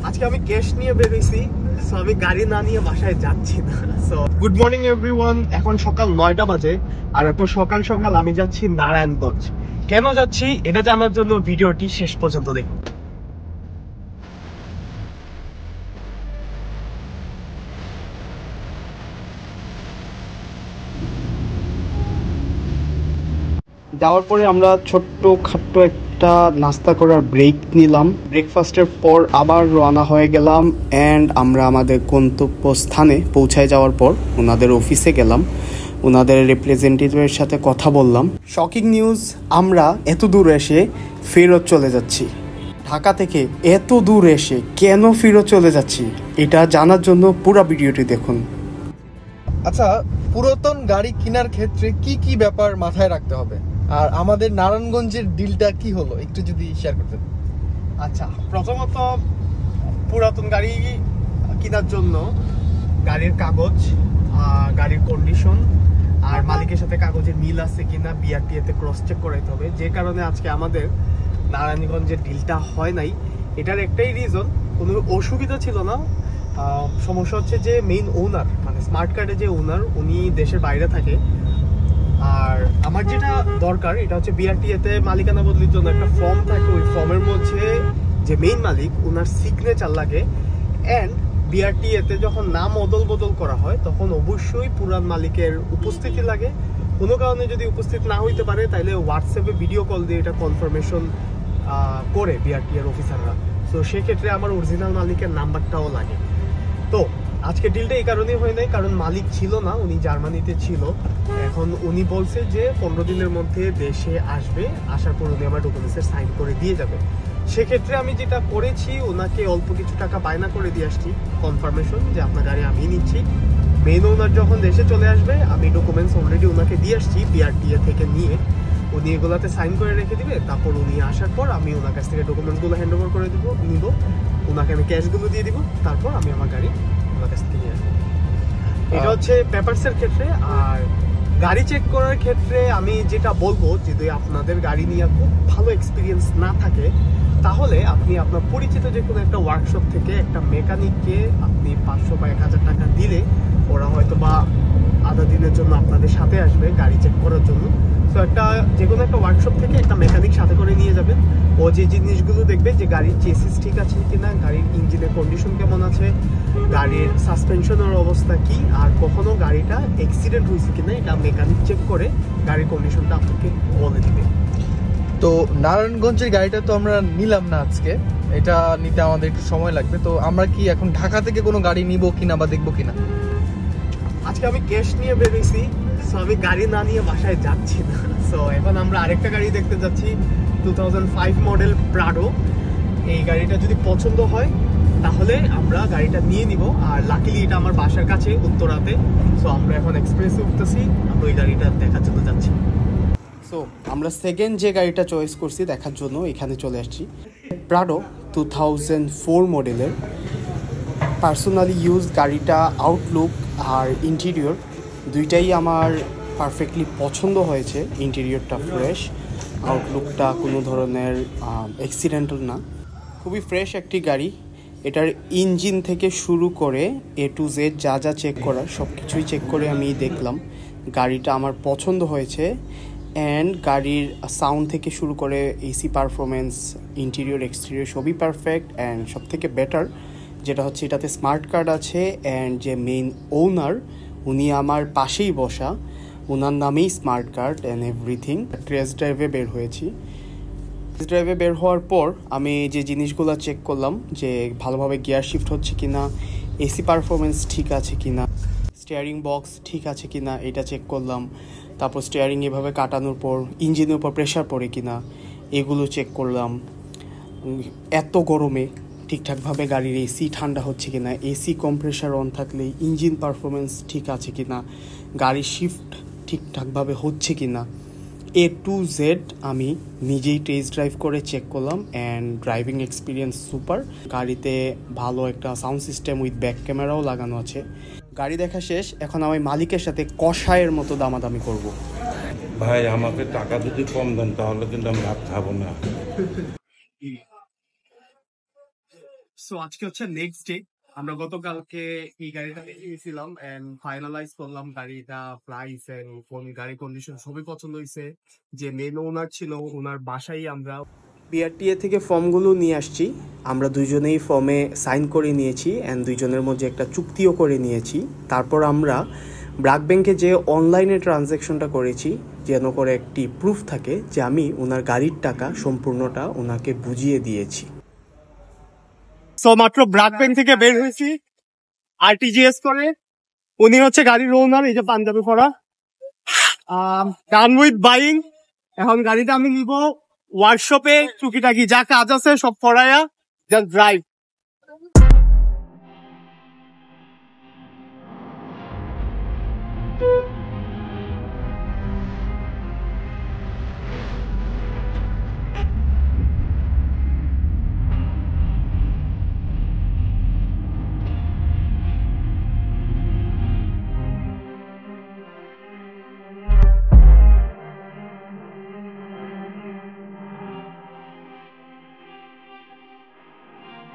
আজকে আমি ক্যাশ নিয়ে বেরিয়েছি, সো আমি গাড়ি না নিয়ে বাসায় যাচ্ছি না। সো গুড মর্নিং এভরিওয়ান, এখন সকাল 9টা বাজে আর এখন সকাল সকাল আমি যাচ্ছি নারায়ণগঞ্জ। কেন যাচ্ছি এটা জানার জন্য ভিডিওটি শেষ পর্যন্ত দেখুন। যাওয়ার পরে আমরা ছোট্ট খাট্ট একটা নাস্তা করার ব্রেক নিলাম। ব্রেকফাস্টের পর আবার রওনা হয়ে গেলাম অ্যান্ড আমরা আমাদের গন্তব্যস্থানে পৌঁছায় যাওয়ার পর ওনাদের অফিসে গেলাম, ওনাদের রিপ্রেজেন্টেটিভের সাথে কথা বললাম। শকিং নিউজ, আমরা এত দূর এসে ফেরত চলে যাচ্ছি। ঢাকা থেকে এত দূর এসে কেন ফেরত চলে যাচ্ছি এটা জানার জন্য পুরো ভিডিওটি দেখুন। আচ্ছা, পুরাতন গাড়ি কেনার ক্ষেত্রে কি কি ব্যাপার মাথায় রাখতে হবে, আর আমাদের নারায়ণগঞ্জের ডিলটা কি হলো একটু যদি শেয়ার করতেন। আচ্ছা, প্রথমত পুরাতন গাড়ি কেনার জন্য গাড়ির কাগজ, গাড়ির কন্ডিশন আর মালিকের সাথে কাগজের মিল আছে কিনা বিআরটিএতে ক্রস চেক করাইতে হবে। যে কারণে আজকে আমাদের নারায়ণগঞ্জের ডিলটা হয় নাই। এটার একটাই রিজন, কোনো অসুবিধা ছিল না। সমস্যা হচ্ছে যে মেইন ওনার মানে স্মার্ট কার্ডের যে ওনার উনি দেশের বাইরে থাকে। আর আমার যেটা দরকার এটা হচ্ছে বিআরটিএতে মালিকানা বদলির জন্য একটা ফর্ম থাকে, ওই ফর্মের মধ্যে যে মেইন মালিক ওনার সিগনেচার লাগে। অ্যান্ড বিআরটিএতে যখন নাম অদল বদল করা হয় তখন অবশ্যই পুরান মালিকের উপস্থিতি লাগে। কোনো কারণে যদি উপস্থিত না হইতে পারে তাহলে হোয়াটসঅ্যাপে ভিডিও কল দিয়ে এটা কনফার্মেশন করে বিআরটিএর অফিসাররা। তো সেক্ষেত্রে আমার অরিজিনাল মালিকের নাম্বারটাও লাগে। তো আজকে ডিলটা এই কারণেই হয় নাই, কারণ মালিক ছিল না, উনি জার্মানিতে ছিল। এখন উনি বলছে যে 15 দিনের মধ্যে দেশে আসবে, আসার পর উনি আমার ডকুমেন্টসে সাইন করে দিয়ে যাবে। সেক্ষেত্রে আমি যেটা করেছি ওনাকে অল্প কিছু টাকা বায়না করে দিয়ে আসছি, কনফার্মেশন যে আপনার গাড়ি আমি নিচ্ছি। মেন ওনার যখন দেশে চলে আসবে আমি ডকুমেন্টস অলরেডি ওনাকে দিয়ে আসছি বিআরটিএ থেকে নিয়ে, উনি এগুলাতে সাইন করে রেখে দিবে। তারপর উনি আসার পর আমি ওনার কাছ থেকে ডকুমেন্টসগুলো হ্যান্ড ওভার করে নিব, ওনাকে আমি ক্যাশগুলো দিয়ে দিব, তারপর আমি আমার গাড়ি ওনার কাছ থেকে নিয়ে আসবো। এটা হচ্ছে পেপারসের ক্ষেত্রে। আর গাড়ি চেক করার ক্ষেত্রে আমি যেটা বলবো, যদি আপনাদের গাড়ি নিয়ে খুব ভালো এক্সপিরিয়েন্স না থাকে তাহলে আপনি আপনার পরিচিত যে কোনো একটা ওয়ার্কশপ থেকে একটা মেকানিককে আপনি 500 বা 1000 টাকা দিলে ওরা হয়তো বা আধা দিনের জন্য আপনাদের সাথে আসবে গাড়ি চেক করার জন্য। তো একটা যে কোনো একটা ওয়ার্কশপ থেকে একটা মেকানিক সাথে করে নিয়ে যাবেন। ও যে জিনিসগুলো দেখবে যে গাড়ির চেসিস ঠিক আছে কিনা, গাড়ির ইঞ্জিনের কন্ডিশন কেমন আছে, গাড়ির সাসপেনশনের অবস্থা কি, আর কখনো গাড়িটা অ্যাক্সিডেন্ট হয়েছে কিনা এটা মেকানিক চেক করে গাড়ির কন্ডিশনটা আপনাকে বলে দিবে। তো নারায়ণগঞ্জের গাড়িটা তো আমরা নিলাম না আজকে, এটা নিতে আমাদের একটু সময় লাগবে। তো আমরা কি এখন ঢাকা থেকে কোনো গাড়ি নিব কিনা বা দেখবো কিনা? আজকে আমি ক্যাশ নিয়ে বেরিয়েছি, সো আমি গাড়ি না নিয়ে বাসায় যাচ্ছি না। সো এখন আমরা আরেকটা গাড়ি দেখতে যাচ্ছি, 2005 মডেল প্রাডো। এই গাড়িটা যদি পছন্দ হয় তাহলে আমরা গাড়িটা নিয়ে নিব। আর লাকিলি এটা আমার বাসার কাছে উত্তরাতে, সো আমরা এখন এক্সপ্রেসে উঠতেছি, আমরা ওই গাড়িটা দেখার জন্য যাচ্ছি। সো আমরা সেকেন্ড যে গাড়িটা চয়েস করছি দেখার জন্য এখানে চলে আসছি। প্রাডো 2004 মডেলের পার্সোনালি ইউজ গাড়িটা। আউটলুক আর ইন্টেরিয়র দুইটাই আমার পারফেক্টলি পছন্দ হয়েছে। ইন্টেরিয়রটা ফ্রেশ, আউটলুকটা কোনো ধরনের অ্যাক্সিডেন্টাল না, খুবই ফ্রেশ একটি গাড়ি। এটার ইঞ্জিন থেকে শুরু করে A to Z যা যা চেক করার সব কিছুই চেক করে আমি দেখলাম, গাড়িটা আমার পছন্দ হয়েছে। অ্যান্ড গাড়ির সাউন্ড থেকে শুরু করে এসি পারফরমেন্স, ইন্টেরিয়র এক্সটেরিয়র সবই পারফেক্ট। অ্যান্ড সব থেকে বেটার যেটা হচ্ছে এটাতে স্মার্ট কার্ড আছে। অ্যান্ড যে মেইন ওনার উনি আমার পাশেই বসা, ওনার নামেই smart card and everything. Test ড্রাইভে বের হয়েছি। টেস্ট ড্রাইভে বের হওয়ার পর আমি যে জিনিসগুলো চেক করলাম যে ভালোভাবে গিয়ার শিফট হচ্ছে কিনা, এসি পারফরমেন্স ঠিক আছে কিনা, স্টিয়ারিং বক্স ঠিক আছে কিনা এটা চেক করলাম। তারপর স্টিয়ারিং এভাবে কাটানোর পর ইঞ্জিনের উপর প্রেশার পড়ে কিনা এগুলো চেক করলাম। এত গরমে ঠিকঠাকভাবে গাড়ির এসি ঠান্ডা হচ্ছে কিনা, এসি কম্প্রেসার অন থাকলে ইঞ্জিন পারফরমেন্স ঠিক আছে কিনা, গাড়ির শিফট ঠিকঠাকভাবে হচ্ছে কিনা, A to Z আমি নিজেই টেস্ট ড্রাইভ করে চেক করলাম। And driving experience super. গাড়িতে ভালো একটা সাউন্ড সিস্টেম উইথ ব্যাক ক্যামেরাও লাগানো আছে। গাড়ি দেখা শেষ, এখন আমি মালিকের সাথে কষায়ের মতো দামাদামি করব। ভাই আমাকে টাকা যদি কম দেন তাহলে কিন্তু আমি ভাত খাবো না। সো আজকে হচ্ছে নেক্সট ডে। আমরা গতকালকে এই গাড়িটা নিয়েছিলাম এন্ড ফাইনালাইজ করলাম গাড়িটা, প্রাইস এন্ড কোন গাড়ি কন্ডিশন সবই পছন্দ হয়েছে। যে মেন ওনার ছিল, ওনার বাসায় আমরা বিআরটিএ থেকে ফর্মগুলো নিয়ে আসছি। আমরা দুইজনেই ফর্মে সাইন করে নিয়েছি অ্যান্ড দুইজনের মধ্যে একটা চুক্তিও করে নিয়েছি। তারপর আমরা ব্র্যাক ব্যাংকে যে অনলাইনে ট্রানজ্যাকশনটা করেছি, যেন করে একটি প্রুফ থাকে যে আমি ওনার গাড়ির টাকা সম্পূর্ণটা ওনাকে বুঝিয়ে দিয়েছি। সো মাত্র ব্র্যাক ব্যাংক থেকে বের হয়েছি আরটিজিএস করে। উনি হচ্ছে গাড়ির ওনার, এই যে পাঞ্জাবি পরা। Done with buying. এখন গাড়িটা আমি নিব ওয়ার্কশপে, টুকিটাকি যা কাজ আছে সব করায়া জাস্ট ড্রাইভ।